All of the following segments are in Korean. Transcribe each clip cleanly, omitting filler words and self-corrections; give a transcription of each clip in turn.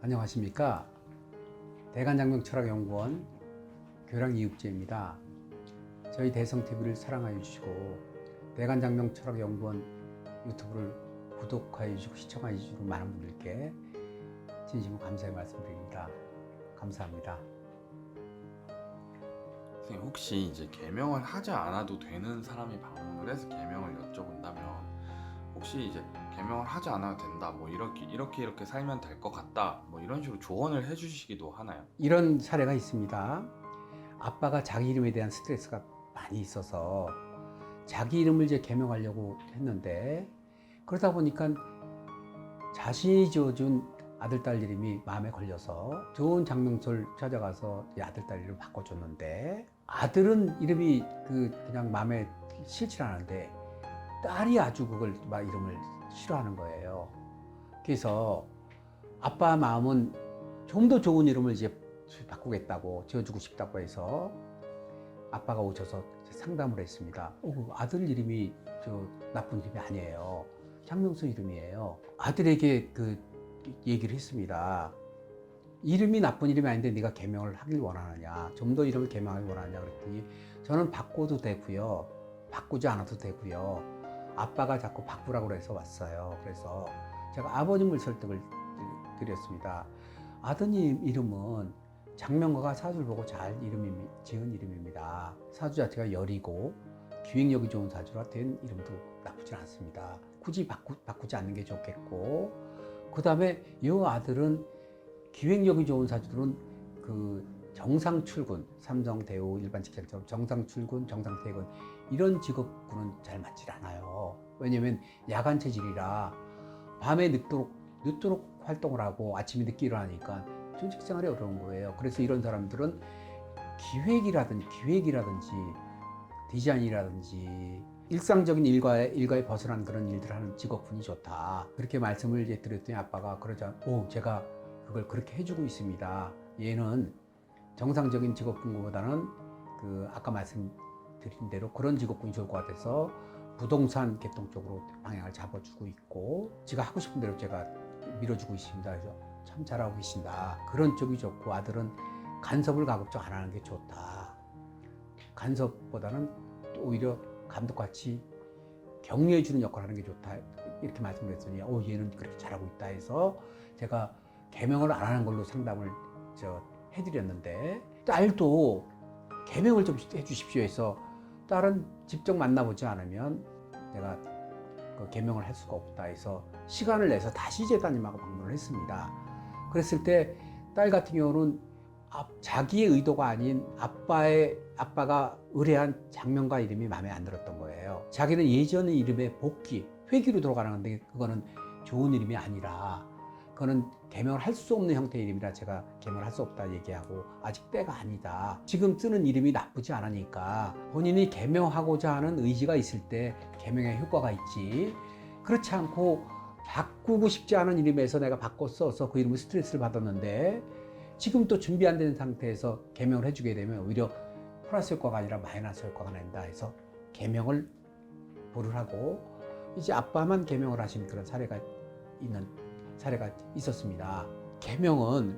안녕하십니까. 대간장명철학연구원 교량이육재입니다. 저희 대성TV를 사랑하여 주시고 대간장명철학연구원 유튜브를 구독하여 주시고 시청하여 주시는 많은 분들께 진심으로 감사의 말씀드립니다. 감사합니다. 선생님, 혹시 이제 개명을 하지 않아도 되는 사람이 방문을 해서 개명을 여쭤본다면 혹시 이제 개명을 하지 않아도 된다, 뭐 이렇게 살면 될 것 같다, 뭐 이런 식으로 조언을 해주시기도 하나요? 이런 사례가 있습니다. 아빠가 자기 이름에 대한 스트레스가 많이 있어서 자기 이름을 이제 개명하려고 했는데, 그러다 보니까 자신이 지어준 아들, 딸 이름이 마음에 걸려서 좋은 장명소를 찾아가서 아들, 딸 이름 바꿔줬는데, 아들은 이름이 그냥 마음에 싫지 않은데 딸이 아주 그걸 막 이름을 싫어하는 거예요. 그래서 아빠 마음은 좀 더 좋은 이름을 이제 바꾸겠다고 지어주고 싶다고 해서 아빠가 오셔서 상담을 했습니다. 아들 이름이 나쁜 이름이 아니에요. 장명수 이름이에요. 아들에게 얘기를 했습니다. 이름이 나쁜 이름이 아닌데 네가 개명을 하길 원하느냐, 좀 더 이름을 개명하길 원하느냐 그랬더니 저는 바꿔도 되고요, 바꾸지 않아도 되고요, 아빠가 자꾸 바꾸라고 해서 왔어요. 그래서 제가 아버님을 설득을 드렸습니다. 아드님 이름은 장명가가 사주를 보고 잘 지은 이름입니다. 사주 자체가 여리고 기획력이 좋은 사주라 된 이름도 나쁘지 않습니다. 굳이 바꾸지 않는 게 좋겠고, 그 다음에 이 아들은 기획력이 좋은 사주들은 정상 출근, 삼성, 대우, 일반 직장처럼 정상 출근, 정상 퇴근 이런 직업군은 잘 맞질 않아요. 왜냐면 야간 체질이라 밤에 늦도록 활동을 하고 아침에 늦게 일어나니까 전직 생활이 어려운 거예요. 그래서 이런 사람들은 기획이라든지 디자인이라든지 일상적인 일과에 벗어난 그런 일들을 하는 직업군이 좋다, 그렇게 말씀을 이제 드렸더니 아빠가 그러자 제가 그걸 그렇게 해주고 있습니다. 얘는 정상적인 직업군보다는 아까 말씀드린 대로 그런 직업군이 좋을 것 같아서 부동산 계통 쪽으로 방향을 잡아주고 있고, 제가 하고 싶은 대로 제가 밀어주고 있습니다. 그래서 참 잘하고 계신다. 그런 쪽이 좋고, 아들은 간섭을 가급적 안 하는 게 좋다. 간섭보다는 오히려 감독같이 격려해주는 역할을 하는 게 좋다, 이렇게 말씀을 했더니 얘는 그렇게 잘하고 있다 해서 제가 개명을 안 하는 걸로 상담을 해드렸는데, 딸도 개명을 좀 해주십시오 해서 딸은 직접 만나보지 않으면 내가 개명을 할 수가 없다 해서 시간을 내서 다시 재단님하고 방문을 했습니다. 그랬을 때 딸 같은 경우는 자기의 의도가 아닌 아빠가 의뢰한 장명가 이름이 마음에 안 들었던 거예요. 자기는 예전의 이름의 회귀로 돌아가는 건데 그거는 좋은 이름이 아니라 그거는 개명을 할 수 없는 형태의 이름이라 제가 개명을 할 수 없다 얘기하고, 아직 때가 아니다, 지금 쓰는 이름이 나쁘지 않으니까 본인이 개명하고자 하는 의지가 있을 때 개명의 효과가 있지, 그렇지 않고 바꾸고 싶지 않은 이름에서 내가 바꿔 써서 그 이름을 스트레스를 받았는데 지금 또 준비 안 된 상태에서 개명을 해주게 되면 오히려 플러스 효과가 아니라 마이너스 효과가 난다 해서 개명을 보류를 하고 이제 아빠만 개명을 하신 그런 사례가 있었습니다. 개명은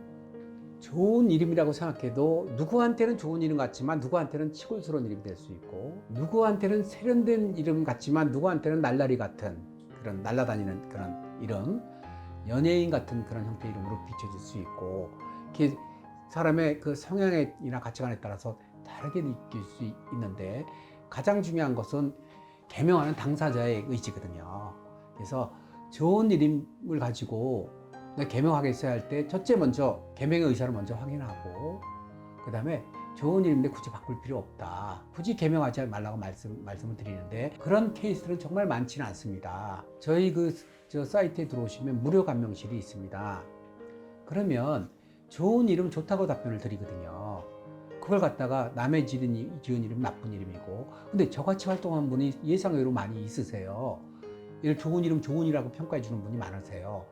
좋은 이름이라고 생각해도 누구한테는 좋은 이름 같지만 누구한테는 치골스러운 이름이 될 수 있고, 누구한테는 세련된 이름 같지만 누구한테는 날라리 같은 그런 날아다니는 그런 이름, 연예인 같은 그런 형태의 이름으로 비춰질 수 있고, 사람의 성향이나 가치관에 따라서 다르게 느낄 수 있는데, 가장 중요한 것은 개명하는 당사자의 의지거든요. 그래서 좋은 이름을 가지고 내가 개명하겠어야 할 때 첫째 먼저 개명의 의사를 먼저 확인하고, 그 다음에 좋은 이름인데 굳이 바꿀 필요 없다, 굳이 개명하지 말라고 말씀을 드리는데 그런 케이스들은 정말 많지는 않습니다. 저희 사이트에 들어오시면 무료 감명실이 있습니다. 그러면 좋은 이름 좋다고 답변을 드리거든요. 그걸 갖다가 남의 지은 이름 나쁜 이름이고, 근데 저같이 활동한 분이 예상외로 많이 있으세요. 좋은 이라고 평가해 주는 분이 많으세요.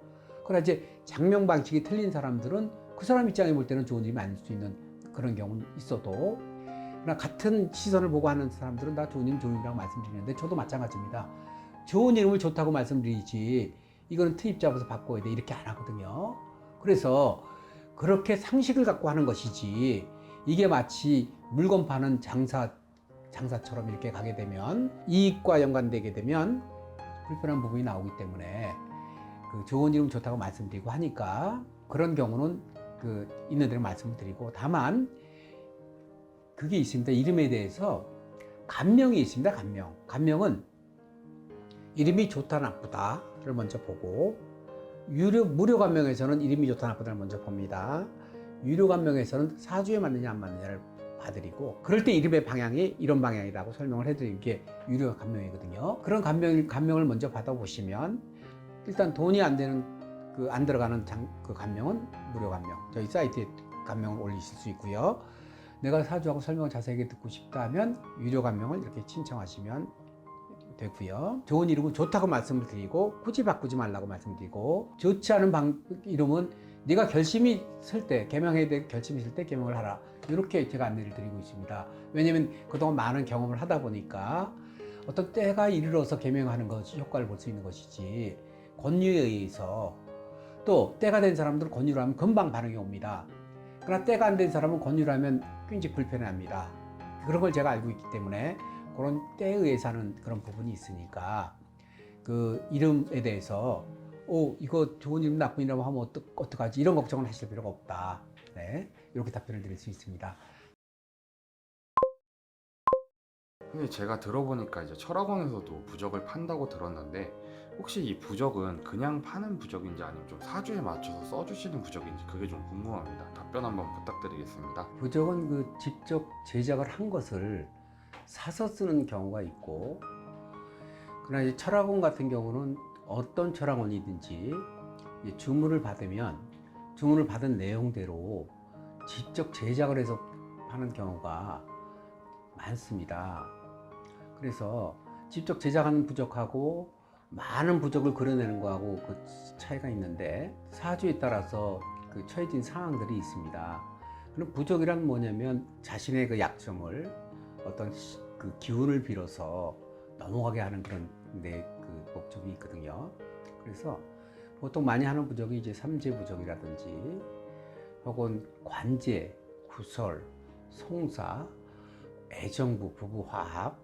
그러나 이제 장명 방식이 틀린 사람들은 그 사람 입장에 볼 때는 좋은 이름이 아닐 수 있는 그런 경우는 있어도, 그러나 같은 시선을 보고 하는 사람들은 다 좋은 이름이라고 말씀드리는데 저도 마찬가지입니다. 좋은 이름을 좋다고 말씀드리지 이거는 트입 잡아서 바꿔야 돼 이렇게 안 하거든요. 그래서 그렇게 상식을 갖고 하는 것이지, 이게 마치 물건 파는 장사처럼 이렇게 가게 되면, 이익과 연관되게 되면 불편한 부분이 나오기 때문에 그 좋은 이름 좋다고 말씀드리고 하니까, 그런 경우는 있는 대로 말씀을 드리고, 다만 그게 있습니다. 이름에 대해서 감명이 있습니다. 감명은 이름이 좋다 나쁘다를 먼저 보고, 무료 감명에서는 이름이 좋다 나쁘다를 먼저 봅니다. 유료 감명에서는 사주에 맞느냐 안 맞느냐를 봐드리고, 그럴 때 이름의 방향이 이런 방향이라고 설명을 해드리는 게 유료 감명이거든요. 그런 감명을 먼저 받아보시면, 일단 돈이 안 되는 안 들어가는 그 감명은 무료 감명, 저희 사이트에 감명을 올리실 수 있고요. 내가 사주하고 설명을 자세하게 듣고 싶다 하면 유료 감명을 이렇게 신청하시면 되고요. 좋은 이름은 좋다고 말씀을 드리고, 굳이 바꾸지 말라고 말씀드리고, 좋지 않은 이름은 네가 결심이 설 때, 개명해야 될 결심이 있을 때 개명을 하라, 이렇게 제가 안내를 드리고 있습니다. 왜냐면 그동안 많은 경험을 하다 보니까 어떤 때가 이르러서 개명하는 것이 효과를 볼 수 있는 것이지, 권유에 의해서, 또 때가 된 사람들은 권유를 하면 금방 반응이 옵니다. 그러나 때가 안 된 사람은 권유를 하면 굉장히 불편해합니다. 그런 걸 제가 알고 있기 때문에 그런 때에 의해서 하는 그런 부분이 있으니까, 그 이름에 대해서 이거 좋은 이름 나쁜 이름 하면 어떡하지, 이런 걱정을 하실 필요가 없다. 네, 이렇게 답변을 드릴 수 있습니다. 근데 제가 들어보니까 이제 철학원에서도 부적을 판다고 들었는데, 혹시 이 부적은 그냥 파는 부적인지 아니면 좀 사주에 맞춰서 써주시는 부적인지 그게 좀 궁금합니다. 답변 한번 부탁드리겠습니다. 부적은 직접 제작을 한 것을 사서 쓰는 경우가 있고, 그러나 이제 철학원 같은 경우는 어떤 철학원이든지 주문을 받은 내용대로 직접 제작을 해서 파는 경우가 많습니다. 그래서 직접 제작하는 부적하고 많은 부적을 그려내는 거하고 그 차이가 있는데, 사주에 따라서 처해진 상황들이 있습니다. 그럼 부적이란 뭐냐면 자신의 그 약점을, 어떤 기운을 빌어서 넘어가게 하는 그런 목적이 있거든요. 그래서 보통 많이 하는 부적이 이제 삼재 부적이라든지, 혹은 관제, 구설, 송사, 애정부, 부부 화합,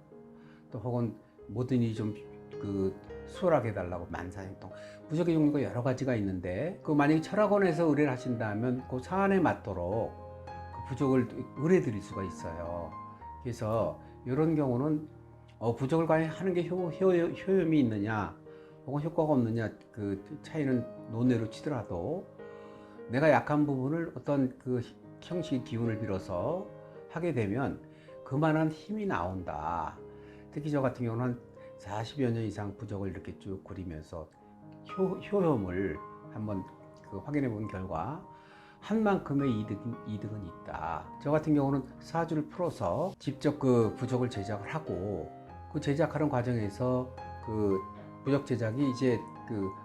또 혹은 모든 일이 좀 수월하게 해달라고 만사행동, 부적의 종류가 여러 가지가 있는데, 만약에 철학원에서 의뢰를 하신다면 그 사안에 맞도록 그 부적을 의뢰드릴 수가 있어요. 그래서 이런 경우는 부적을 과연 하는 게 효용이 있느냐 혹은 효과가 없느냐, 그 차이는 논외로 치더라도, 내가 약한 부분을 어떤 형식의 기운을 빌어서 하게 되면 그만한 힘이 나온다. 특히 저 같은 경우는 40여 년 이상 부적을 이렇게 쭉 그리면서 효험을 한번 확인해 본 결과 한 만큼의 이득은 있다. 저 같은 경우는 사주를 풀어서 직접 부적을 제작을 하고, 그 제작하는 과정에서 부적 제작이 이제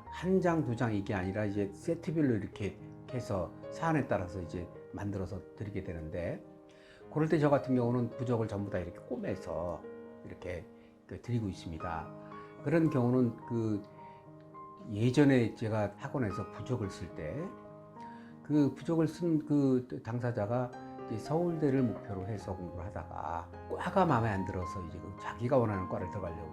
한 장, 두 장 이게 아니라 이제 세트별로 이렇게 해서 사안에 따라서 이제 만들어서 드리게 되는데, 그럴 때 저 같은 경우는 부적을 전부 다 이렇게 꼬매서 이렇게 드리고 있습니다. 그런 경우는 예전에 제가 학원에서 부적을 쓸 때, 그 부적을 쓴 당사자가 이제 서울대를 목표로 해서 공부를 하다가 과가 마음에 안 들어서 이제 자기가 원하는 과를 들어가려고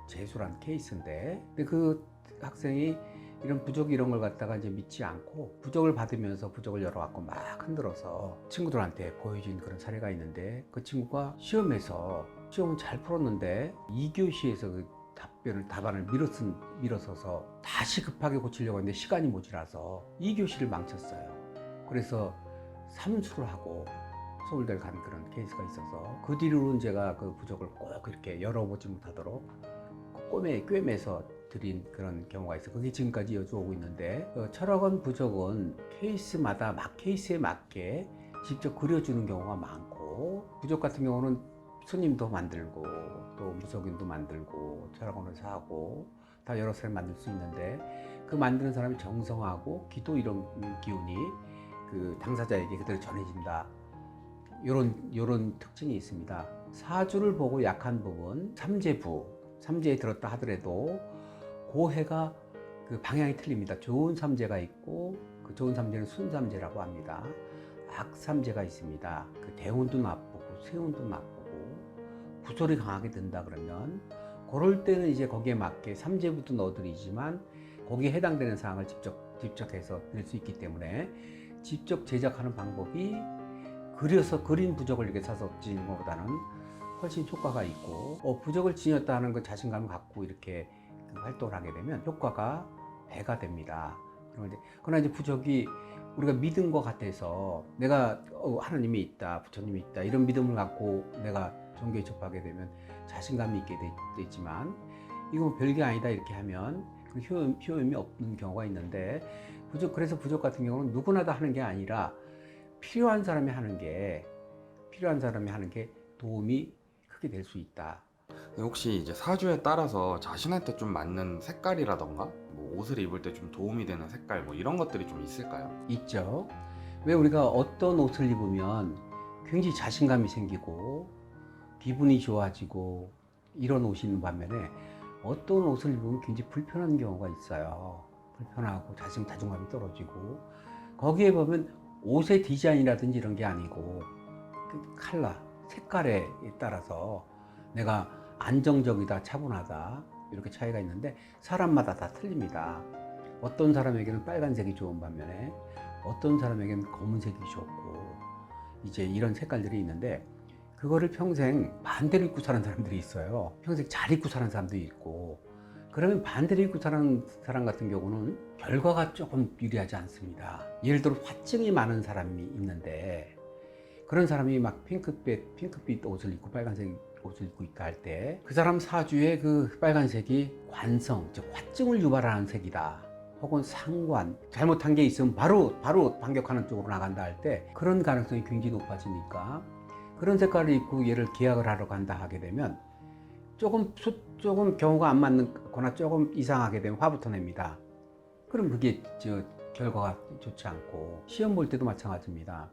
재수한 케이스인데, 근데 그 학생이 이런 부적 이런 걸 갖다가 이제 믿지 않고 부적을 받으면서 부적을 열어갖고 막 흔들어서 친구들한테 보여준 그런 사례가 있는데, 그 친구가 시험은 잘 풀었는데 2교시에서 답안을 밀어서서 다시 급하게 고치려고 했는데 시간이 모자라서 2교시를 망쳤어요. 그래서 삼수를 하고 서울대를 간 그런 케이스가 있어서, 그 뒤로는 제가 그 부적을 꼭 이렇게 열어보지 못하도록 꿰매서 드린 그런 경우가 있어요. 그게 지금까지 이어져오고 있는데, 철학원 부적은 케이스에 맞게 직접 그려주는 경우가 많고, 부적 같은 경우는 스님도 만들고 또 무속인도 만들고 철학원에서 하고 다 여러 사람이 만들 수 있는데, 그 만드는 사람이 정성하고 기도 이런 기운이 당사자에게 그대로 전해진다. 요런 특징이 있습니다. 사주를 보고 약한 부분, 삼재에 들었다 하더라도 그 해가 방향이 틀립니다. 좋은 삼재가 있고 그 좋은 삼재는 순삼재라고 합니다. 악삼재가 있습니다. 그 대운도 나쁘고 세운도 나쁘고 구설이 강하게 든다 그러면 그럴 때는 이제 거기에 맞게 삼재부도 넣어드리지만 거기에 해당되는 사항을 직접 해서 낼 수 있기 때문에 직접 제작하는 방법이 그려서 그린 부적을 이렇게 사서 지는 것보다는 훨씬 효과가 있고 부적을 지녔다는 그 자신감을 갖고 이렇게 활동을 하게 되면 효과가 배가 됩니다. 그러나 이제 부적이 우리가 믿은 것 같아서 내가 하나님이 있다, 부처님이 있다 이런 믿음을 갖고 내가 종교에 접하게 되면 자신감이 있게 되지만 이거 별게 아니다 이렇게 하면 그 효험이 없는 경우가 있는데 그래서 부적 같은 경우는 누구나 다 하는 게 아니라 필요한 사람이 하는 게 도움이 크게 될 수 있다. 혹시 이제 사주에 따라서 자신한테 좀 맞는 색깔이라던가 뭐 옷을 입을 때 좀 도움이 되는 색깔 뭐 이런 것들이 좀 있을까요? 있죠. 왜 우리가 어떤 옷을 입으면 굉장히 자신감이 생기고 기분이 좋아지고 이런 옷이 있는 반면에 어떤 옷을 입으면 굉장히 불편한 경우가 있어요. 불편하고 자존감이 떨어지고 거기에 보면 옷의 디자인이라든지 이런 게 아니고 그 컬러, 색깔에 따라서 내가 안정적이다, 차분하다 이렇게 차이가 있는데 사람마다 다 틀립니다. 어떤 사람에게는 빨간색이 좋은 반면에 어떤 사람에게는 검은색이 좋고 이제 이런 색깔들이 있는데 그거를 평생 반대로 입고 사는 사람들이 있어요. 평생 잘 입고 사는 사람도 있고 그러면 반대로 입고 사는 사람 같은 경우는 결과가 조금 유리하지 않습니다. 예를 들어 화증이 많은 사람이 있는데 그런 사람이 막 핑크빛 옷을 입고 빨간색 옷을 입고 있다 할 때 그 사람 사주에 그 빨간색이 관성, 즉 화증을 유발하는 색이다. 혹은 상관, 잘못한 게 있으면 바로 반격하는 쪽으로 나간다 할 때 그런 가능성이 굉장히 높아지니까 그런 색깔을 입고 얘를 계약을 하러 간다 하게 되면 조금 경우가 안 맞는 거나 조금 이상하게 되면 화부터 냅니다. 그럼 그게 결과가 좋지 않고 시험 볼 때도 마찬가지입니다.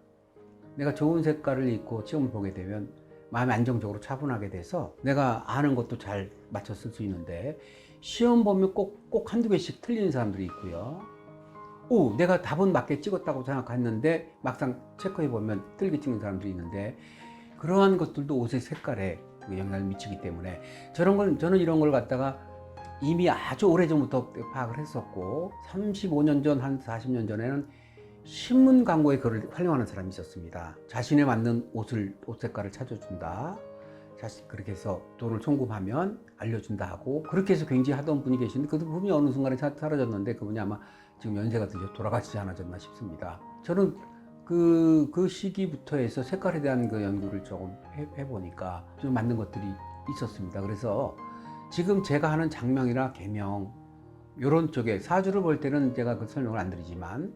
내가 좋은 색깔을 입고 시험을 보게 되면 마음이 안정적으로 차분하게 돼서 내가 아는 것도 잘 맞춰 쓸 수 있는데 시험 보면 꼭 한두 개씩 틀리는 사람들이 있고요. 내가 답은 맞게 찍었다고 생각했는데 막상 체크해 보면 틀리게 찍는 사람들이 있는데 그러한 것들도 옷의 색깔에 영향을 미치기 때문에 저는 이런 걸 갖다가 이미 아주 오래전부터 파악을 했었고 35년 전, 한 40년 전에는 신문 광고에 그걸 활용하는 사람이 있었습니다. 자신에 맞는 옷 색깔을 찾아준다. 그렇게 해서 돈을 송금하면 알려준다 하고 그렇게 해서 굉장히 하던 분이 계신데 그분이 어느 순간에 사라졌는데 그분이 아마 지금 연세가 드셔 돌아가시지 않았나 싶습니다. 저는 그 시기부터 해서 색깔에 대한 그 연구를 조금 해보니까 좀 맞는 것들이 있었습니다. 그래서 지금 제가 하는 장명이나 계명 이런 쪽에 사주를 볼 때는 제가 그 설명을 안 드리지만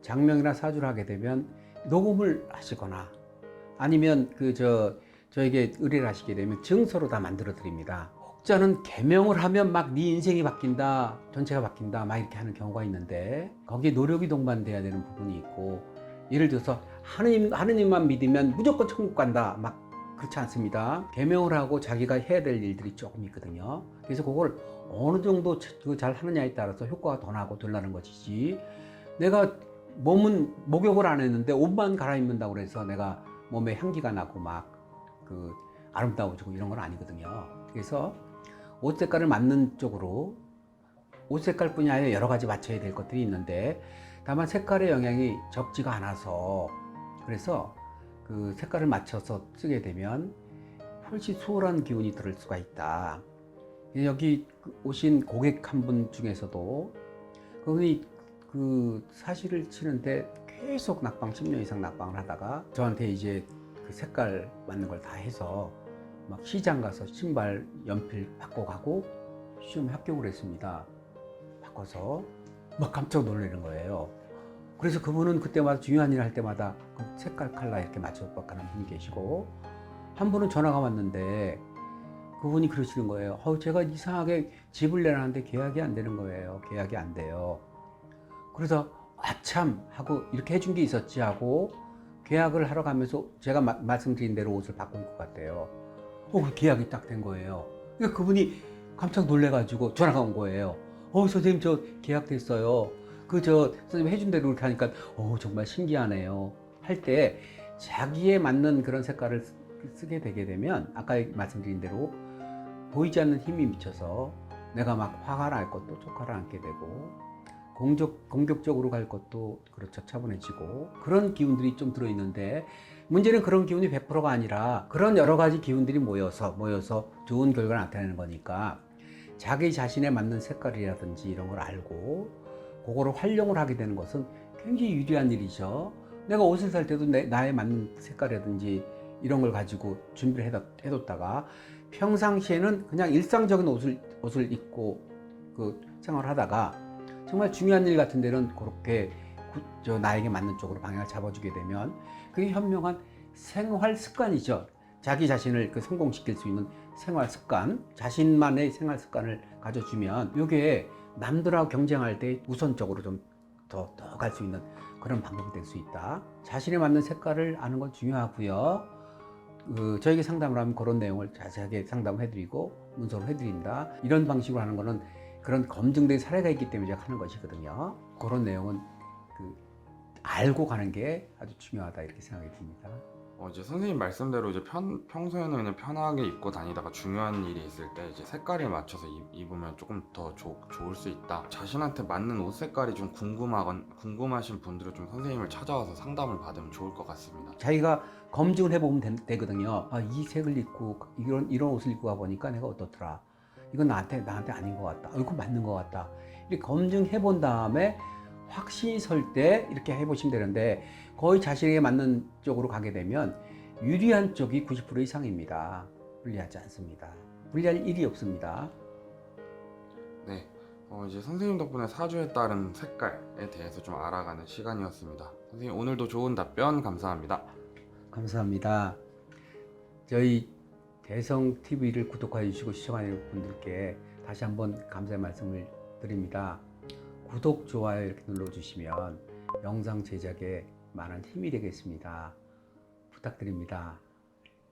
장명이나 사주를 하게 되면 녹음을 하시거나 아니면 저에게 의뢰를 하시게 되면 증서로 다 만들어 드립니다. 혹자는 계명을 하면 막 네 인생이 바뀐다, 전체가 바뀐다 막 이렇게 하는 경우가 있는데 거기에 노력이 동반돼야 되는 부분이 있고 예를 들어서 하느님만 믿으면 무조건 천국 간다 막 그렇지 않습니다. 계명을 하고 자기가 해야 될 일들이 조금 있거든요. 그래서 그걸 어느 정도 잘 하느냐에 따라서 효과가 더 나고 덜 나는 것이지 내가 몸은 목욕을 안 했는데 옷만 갈아입는다고 해서 내가 몸에 향기가 나고 막 아름다워지고 이런 건 아니거든요. 그래서 옷 색깔을 맞는 쪽으로 옷 색깔뿐이 아니라 여러 가지 맞춰야 될 것들이 있는데 다만 색깔의 영향이 적지가 않아서 그래서 그 색깔을 맞춰서 쓰게 되면 훨씬 수월한 기운이 들을 수가 있다. 여기 오신 고객 한 분 중에서도 그분이 그 사시를 치는데 계속 10년 이상 낙방을 하다가 저한테 이제 그 색깔 맞는 걸 다 해서 막 시장 가서 신발 연필 바꿔가고 시험에 합격을 했습니다. 바꿔서 막 깜짝 놀라는 거예요. 그래서 그분은 그때마다 중요한 일을 할 때마다 그 색깔 컬러 이렇게 맞춰 가는 분이 계시고 한 분은 전화가 왔는데 그분이 그러시는 거예요. 제가 이상하게 집을 내놨는데 계약이 안 되는 거예요. 계약이 안 돼요. 그래서 아참 하고 이렇게 해준 게 있었지 하고 계약을 하러 가면서 제가 말씀드린 대로 옷을 바꿔 입고 갔대요. 그 계약이 딱 된 거예요. 그러니까 그분이 깜짝 놀래가지고 전화가 온 거예요. 선생님 저 계약됐어요. 선생님 해준 대로 이렇게 하니까 정말 신기하네요. 할 때 자기에 맞는 그런 색깔을 쓰게 되게 되면 아까 말씀드린 대로 보이지 않는 힘이 미쳐서 내가 막 화가 날 것도 촉화를 않게 되고 공격적으로 갈 것도 그렇죠, 차분해지고 그런 기운들이 좀 들어있는데 문제는 그런 기운이 100%가 아니라 그런 여러 가지 기운들이 모여서 좋은 결과를 나타내는 거니까 자기 자신에 맞는 색깔이라든지 이런 걸 알고 그거를 활용을 하게 되는 것은 굉장히 유리한 일이죠. 내가 옷을 살 때도 나에 맞는 색깔이라든지 이런 걸 가지고 준비를 해뒀다가 평상시에는 그냥 일상적인 옷을 입고 생활을 하다가 정말 중요한 일 같은 데는 그렇게 나에게 맞는 쪽으로 방향을 잡아주게 되면 그게 현명한 생활 습관이죠. 자기 자신을 성공시킬 수 있는 생활 습관, 자신만의 생활 습관을 가져주면 이게 남들하고 경쟁할 때 우선적으로 좀 더 갈 수 있는 그런 방법이 될 수 있다. 자신에 맞는 색깔을 아는 건 중요하고요. 저에게 상담을 하면 그런 내용을 자세하게 상담을 해드리고 문서로 해드립니다. 이런 방식으로 하는 거는 그런 검증된 사례가 있기 때문에 제가 하는 것이거든요. 그런 내용은 알고 가는 게 아주 중요하다 이렇게 생각이 듭니다. 이제 선생님 말씀대로 이제 평소에는 그냥 편하게 입고 다니다가 중요한 일이 있을 때 이제 색깔에 맞춰서 입으면 조금 더 좋을 수 있다. 자신한테 맞는 옷 색깔이 좀 궁금하신 분들은 좀 선생님을 찾아와서 상담을 받으면 좋을 것 같습니다. 자기가 검증을 해보면 되거든요. 이 색을 입고 이런 옷을 입고 가보니까 내가 어떻더라. 이건 나한테 아닌 것 같다. 이건 맞는 것 같다. 이렇게 검증해 본 다음에 확신이 설 때 이렇게 해보시면 되는데 거의 자신에게 맞는 쪽으로 가게 되면 유리한 쪽이 90% 이상입니다. 불리하지 않습니다. 불리할 일이 없습니다. 네, 이제 선생님 덕분에 사주에 따른 색깔에 대해서 좀 알아가는 시간이었습니다. 선생님 오늘도 좋은 답변 감사합니다. 감사합니다. 저희 대성TV를 구독해 주시고 시청하는 분들께 다시 한번 감사의 말씀을 드립니다. 구독, 좋아요 이렇게 눌러주시면 영상 제작에 많은 힘이 되겠습니다. 부탁드립니다.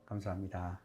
감사합니다.